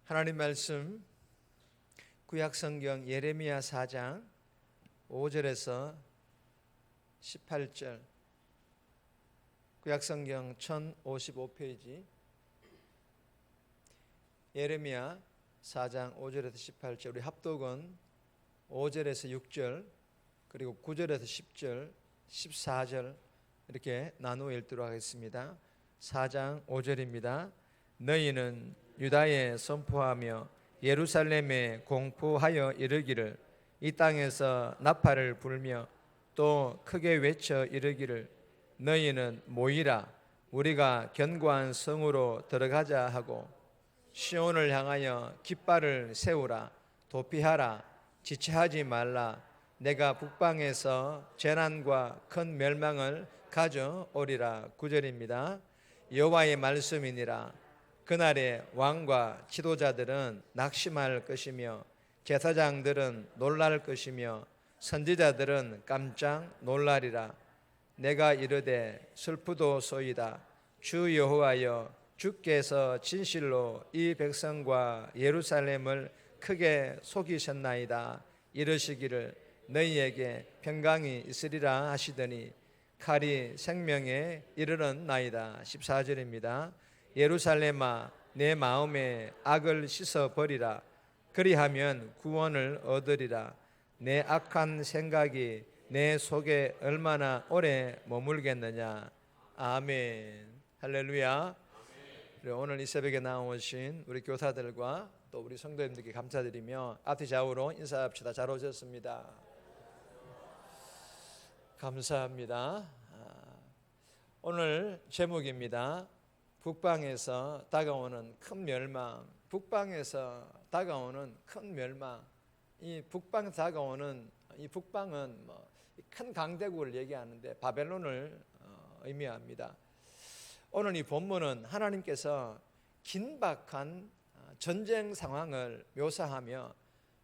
하나님 말씀 구약성경 예레미야 4장 5절에서 18절, 구약성경 1055페이지 예레미야 4장 5절에서 18절, 우리 합독은 5절에서 6절 그리고 9절에서 10절 14절 이렇게 나누어 읽도록 하겠습니다. 4장 5절입니다. 너희는 유다에 선포하며 예루살렘에 공포하여 이르기를, 이 땅에서 나팔을 불며 또 크게 외쳐 이르기를, 너희는 모이라, 우리가 견고한 성으로 들어가자 하고, 시온을 향하여 깃발을 세우라, 도피하라, 지체하지 말라. 내가 북방에서 재난과 큰 멸망을 가져오리라. 9절입니다. 여호와의 말씀이니라. 그날에 왕과 지도자들은 낙심할 것이며 제사장들은 놀랄 것이며 선지자들은 깜짝 놀라리라. 내가 이르되 슬프도소이다. 주 여호와여, 주께서 진실로 이 백성과 예루살렘을 크게 속이셨나이다. 이르시기를 너희에게 평강이 있으리라 하시더니 칼이 생명에 이르는 나이다. 14절입니다. 예루살렘아, 내 마음에 악을 씻어버리라. 그리하면 구원을 얻으리라. 내 악한 생각이 내 속에 얼마나 오래 머물겠느냐. 아멘. 할렐루야. 오늘 이 새벽에 나오신 우리 교사들과 또 우리 성도님들께 감사드리며 앞뒤 좌우로 인사합시다. 잘 오셨습니다. 감사합니다. 오늘 제목입니다. 북방에서 다가오는 큰 멸망. 북방에서 다가오는 큰 멸망. 이 북방에서 다가오는 이 북방은 큰 강대국을 얘기하는데 바벨론을 의미합니다. 오늘 이 본문은 하나님께서 긴박한 전쟁 상황을 묘사하며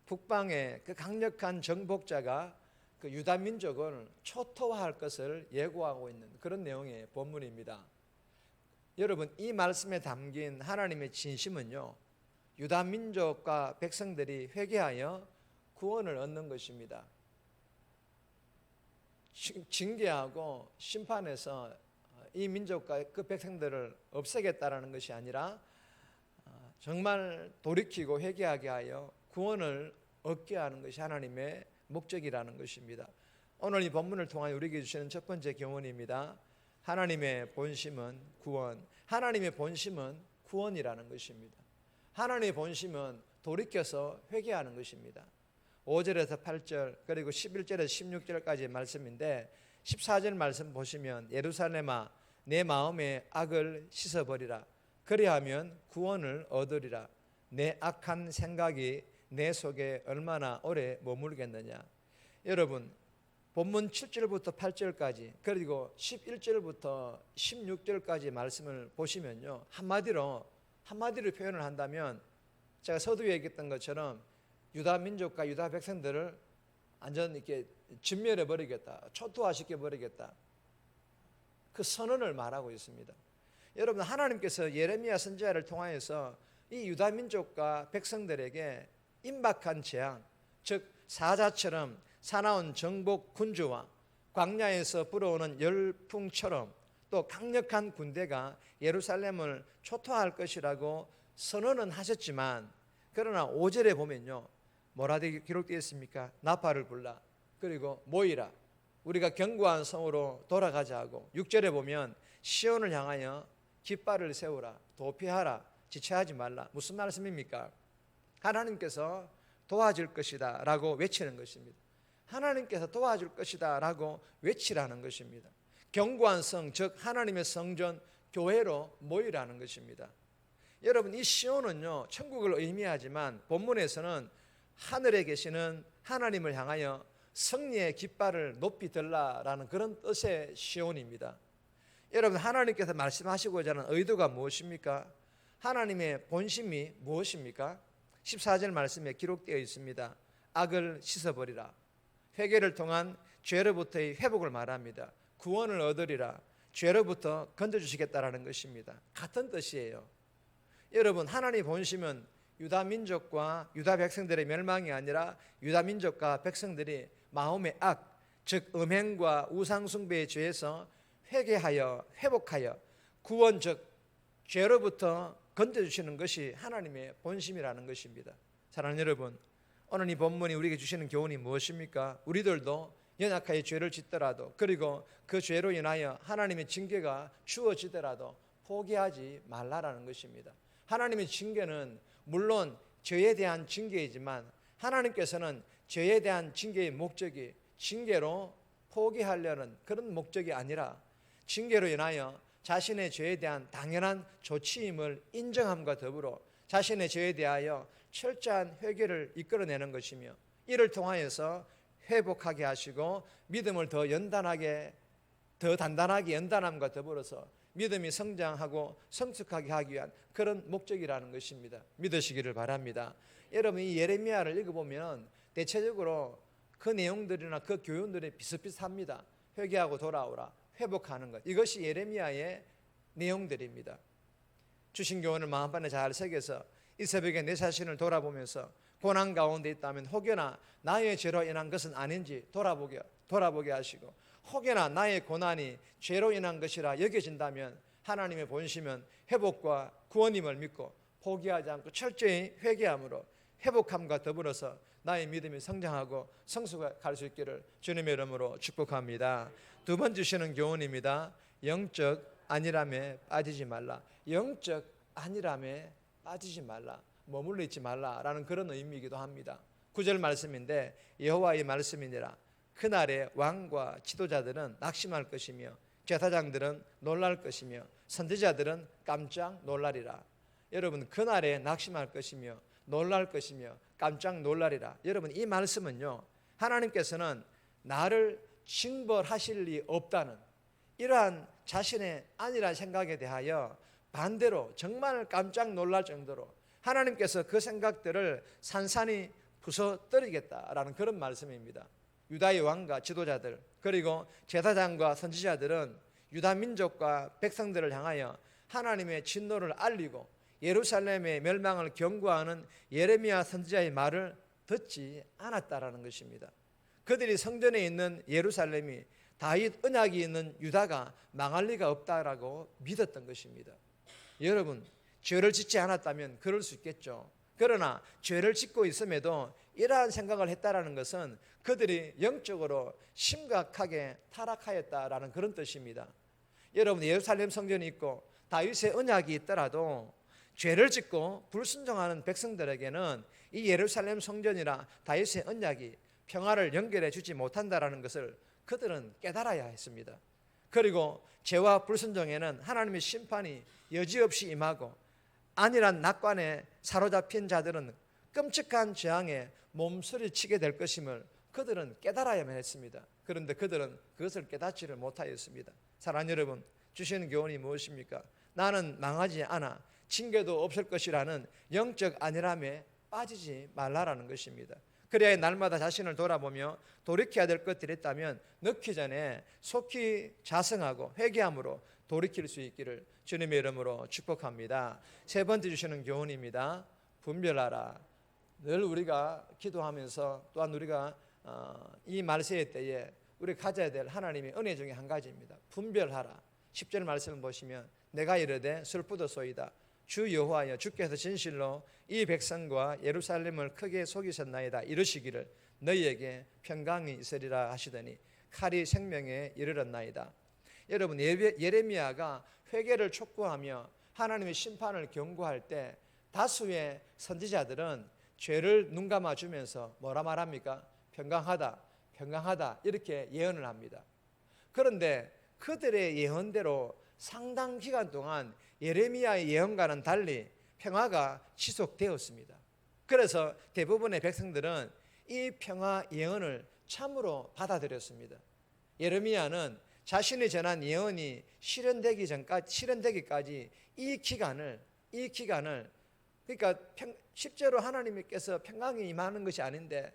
북방의 그 강력한 정복자가 그 유다 민족을 초토화할 것을 예고하고 있는 그런 내용의 본문입니다. 여러분, 이 말씀에 담긴 하나님의 진심은요, 유다 민족과 백성들이 회개하여 구원을 얻는 것입니다. 징계하고 심판해서 이 민족과 그 백성들을 없애겠다라는 것이 아니라 정말 돌이키고 회개하게 하여 구원을 얻게 하는 것이 하나님의 목적이라는 것입니다. 오늘 이 본문을 통하여 우리에게 주시는 첫 번째 교훈입니다. 하나님의 본심은 구원. 하나님의 본심은 구원이라는 것입니다. 하나님의 본심은 돌이켜서 회개하는 것입니다. 5절에서 8절 그리고 11절에서 16절까지의 말씀인데 14절 말씀 보시면 예루살렘아, 내 마음의 악을 씻어버리라. 그리하면 구원을 얻으리라. 내 악한 생각이 내 속에 얼마나 오래 머물겠느냐. 여러분, 본문 7절부터 8절까지 그리고 11절부터 16절까지 말씀을 보시면요, 한마디로 표현을 한다면 제가 서두에 얘기했던 것처럼 유다 민족과 유다 백성들을 완전 이렇게 진멸해 버리겠다, 초토화시켜 버리겠다, 그 선언을 말하고 있습니다. 여러분, 하나님께서 예레미야 선지자를 통하여서 이 유다 민족과 백성들에게 임박한 재앙, 즉 사자처럼 사나운 정복 군주와 광야에서 불어오는 열풍처럼 또 강력한 군대가 예루살렘을 초토화할 것이라고 선언은 하셨지만, 그러나 5절에 보면요, 뭐라 기록되어 있습니까? 나팔을 불라, 그리고 모이라, 우리가 견고한 성으로 돌아가자 하고, 6절에 보면 시온을 향하여 깃발을 세우라, 도피하라, 지체하지 말라. 무슨 말씀입니까? 하나님께서 도와줄 것이다 라고 외치는 것입니다. 하나님께서 도와줄 것이다 라고 외치라는 것입니다. 견고한 성, 즉 하나님의 성전 교회로 모이라는 것입니다. 여러분, 이 시온은요, 천국을 의미하지만 본문에서는 하늘에 계시는 하나님을 향하여 승리의 깃발을 높이 들라라는 그런 뜻의 시온입니다. 여러분, 하나님께서 말씀하시고자 하는 의도가 무엇입니까? 하나님의 본심이 무엇입니까? 14절 말씀에 기록되어 있습니다. 악을 씻어버리라. 회개를 통한 죄로부터의 회복을 말합니다. 구원을 얻으리라. 죄로부터 건져주시겠다라는 것입니다. 같은 뜻이에요. 여러분, 하나님의 본심은 유다 민족과 유다 백성들의 멸망이 아니라 유다 민족과 백성들이 마음의 악, 즉 음행과 우상 숭배의 죄에서 회개하여 회복하여 구원, 즉 죄로부터 건져주시는 것이 하나님의 본심이라는 것입니다. 사랑하는 여러분, 오늘 이 본문이 우리에게 주시는 교훈이 무엇입니까? 우리들도 연약하게 죄를 짓더라도, 그리고 그 죄로 인하여 하나님의 징계가 주어지더라도 포기하지 말라라는 것입니다. 하나님의 징계는 물론 죄에 대한 징계이지만 하나님께서는 죄에 대한 징계의 목적이 징계로 포기하려는 그런 목적이 아니라 징계로 인하여 자신의 죄에 대한 당연한 조치임을 인정함과 더불어 자신의 죄에 대하여 철저한 회개를 이끌어내는 것이며, 이를 통하여서 회복하게 하시고 믿음을 더 단단하게 연단함과 더불어서 믿음이 성장하고 성숙하게 하기 위한 그런 목적이라는 것입니다. 믿으시기를 바랍니다. 여러분, 이 예레미야를 읽어보면 대체적으로 그 내용들이나 그 교훈들이 비슷비슷합니다. 회개하고 돌아오라, 회복하는 것, 이것이 예레미야의 내용들입니다. 주신 교훈을 마음판에 잘 새겨서 이 새벽에 내 자신을 돌아보면서 고난 가운데 있다면 혹여나 나의 죄로 인한 것은 아닌지 돌아보게 하시고, 혹여나 나의 고난이 죄로 인한 것이라 여겨진다면 하나님의 본심은 회복과 구원임을 믿고 포기하지 않고 철저히 회개함으로 회복함과 더불어서 나의 믿음이 성장하고 성숙할 수 있기를 주님의 이름으로 축복합니다. 두 번 주시는 교훈입니다. 영적 안일함에 빠지지 말라. 영적 안일함에 빠지지 말라, 머물러 있지 말라라는 그런 의미이기도 합니다. 9절 말씀인데, 여호와의 말씀이니라. 그날에 왕과 지도자들은 낙심할 것이며 제사장들은 놀랄 것이며 선지자들은 깜짝 놀라리라. 여러분, 그날에 낙심할 것이며 놀랄 것이며 깜짝 놀라리라. 여러분, 이 말씀은요, 하나님께서는 나를 징벌하실 리 없다는 이러한 자신의 안일한 생각에 대하여 반대로 정말 깜짝 놀랄 정도로 하나님께서 그 생각들을 산산히 부숴뜨리겠다라는 그런 말씀입니다. 유다의 왕과 지도자들, 그리고 제사장과 선지자들은 유다 민족과 백성들을 향하여 하나님의 진노를 알리고 예루살렘의 멸망을 경고하는 예레미야 선지자의 말을 듣지 않았다라는 것입니다. 그들이 성전에 있는 예루살렘이 다윗 언약이 있는 유다가 망할 리가 없다라고 믿었던 것입니다. 여러분, 죄를 짓지 않았다면 그럴 수 있겠죠. 그러나 죄를 짓고 있음에도 이러한 생각을 했다라는 것은 그들이 영적으로 심각하게 타락하였다라는 그런 뜻입니다. 여러분, 예루살렘 성전이 있고 다윗의 언약이 있더라도 죄를 짓고 불순종하는 백성들에게는 이 예루살렘 성전이나 다윗의 언약이 평화를 연결해 주지 못한다라는 것을 그들은 깨달아야 했습니다. 그리고 죄와 불순종에는 하나님의 심판이 여지없이 임하고 안일한 낙관에 사로잡힌 자들은 끔찍한 재앙에 몸서리치게 될 것임을 그들은 깨달아야만 했습니다. 그런데 그들은 그것을 깨닫지를 못하였습니다. 사랑하는 여러분, 주시는 교훈이 무엇입니까? 나는 망하지 않아 징계도 없을 것이라는 영적 안일함에 빠지지 말라라는 것입니다. 그래야 날마다 자신을 돌아보며 돌이켜야 될 것들이 있다면 넣기 전에 속히 자성하고 회개함으로 돌이킬 수 있기를 주님의 이름으로 축복합니다. 세 번째 주시는 교훈입니다. 분별하라. 늘 우리가 기도하면서 또한 우리가 이 말세의 때에 우리가 가져야 될 하나님의 은혜 중에 한 가지입니다. 분별하라. 10절 말씀을 보시면, 내가 이르되 슬프도소이다. 주 여호와여, 주께서 진실로 이 백성과 예루살렘을 크게 속이셨나이다. 이르시기를 너희에게 평강이 있으리라 하시더니 칼이 생명에 이르렀나이다. 여러분, 예레미야가 회개를 촉구하며 하나님의 심판을 경고할 때 다수의 선지자들은 죄를 눈감아주면서 뭐라 말합니까? 평강하다, 평강하다, 이렇게 예언을 합니다. 그런데 그들의 예언대로 상당 기간 동안 예레미야의 예언과는 달리 평화가 지속되었습니다. 그래서 대부분의 백성들은 이 평화 예언을 참으로 받아들였습니다. 예레미야는 자신이 전한 예언이 실현되기까지 이 기간을 그러니까 실제로 하나님께서 평강이 임하는 것이 아닌데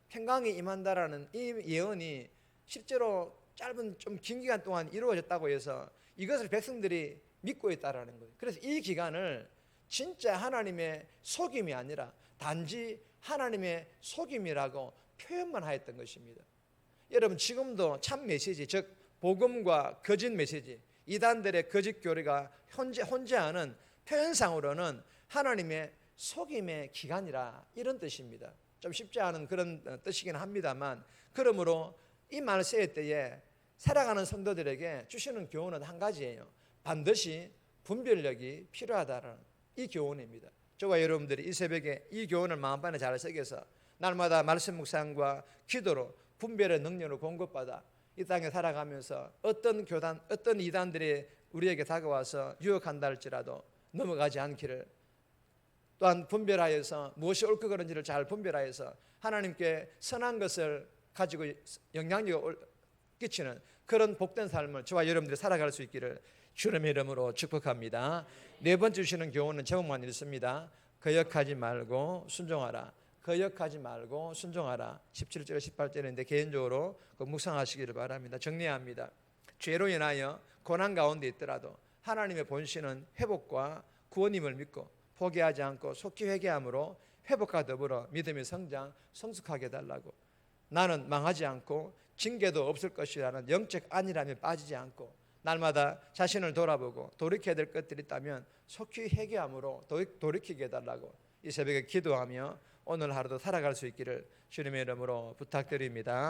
평강이 임한다라는 이 예언이 실제로 짧은 좀 긴 기간 동안 이루어졌다고 해서 이것을 백성들이 믿고 있다라는 거예요. 그래서 이 기간을 진짜 하나님의 속임이 아니라 단지 하나님의 속임이라고 표현만 하였던 것입니다. 여러분, 지금도 참 메시지, 즉 복음과 거짓 메시지, 이단들의 거짓 교리가 혼재하는 표현상으로는 하나님의 속임의 기간이라, 이런 뜻입니다. 좀 쉽지 않은 그런 뜻이긴 합니다만, 그러므로 이 말세의 때에 살아가는 성도들에게 주시는 교훈은 한 가지예요. 반드시 분별력이 필요하다는 이 교훈입니다. 저와 여러분들이 이 새벽에 이 교훈을 마음판에 잘 새겨서 날마다 말씀 묵상과 기도로 분별의 능력을 공급받아 이 땅에 살아가면서 어떤 교단, 어떤 이단들이 우리에게 다가와서 유혹한다 할지라도 넘어가지 않기를, 또한 분별하여서 무엇이 옳고 그른지를 잘 분별하여서 하나님께 선한 것을 가지고 영향력을 끼치는 그런 복된 삶을 저와 여러분들이 살아갈 수 있기를 주님의 이름으로 축복합니다. 네 번째 주시는 교훈은 제목만 읽습니다. 거역하지 말고 순종하라. 거역하지 말고 순종하라. 17절 18절인데 개인적으로 묵상하시기를 바랍니다. 정리합니다. 죄로 인하여 고난 가운데 있더라도 하나님의 본신은 회복과 구원임을 믿고 포기하지 않고 속히 회개함으로 회복과 더불어 믿음의 성장 성숙하게 해달라고, 나는 망하지 않고 징계도 없을 것이라는 영적 안일함에 빠지지 않고 날마다 자신을 돌아보고 돌이켜야 될 것들이 있다면 속히 회개함으로 돌이키게 해달라고 이 새벽에 기도하며 오늘 하루도 살아갈 수 있기를 주님의 이름으로 부탁드립니다.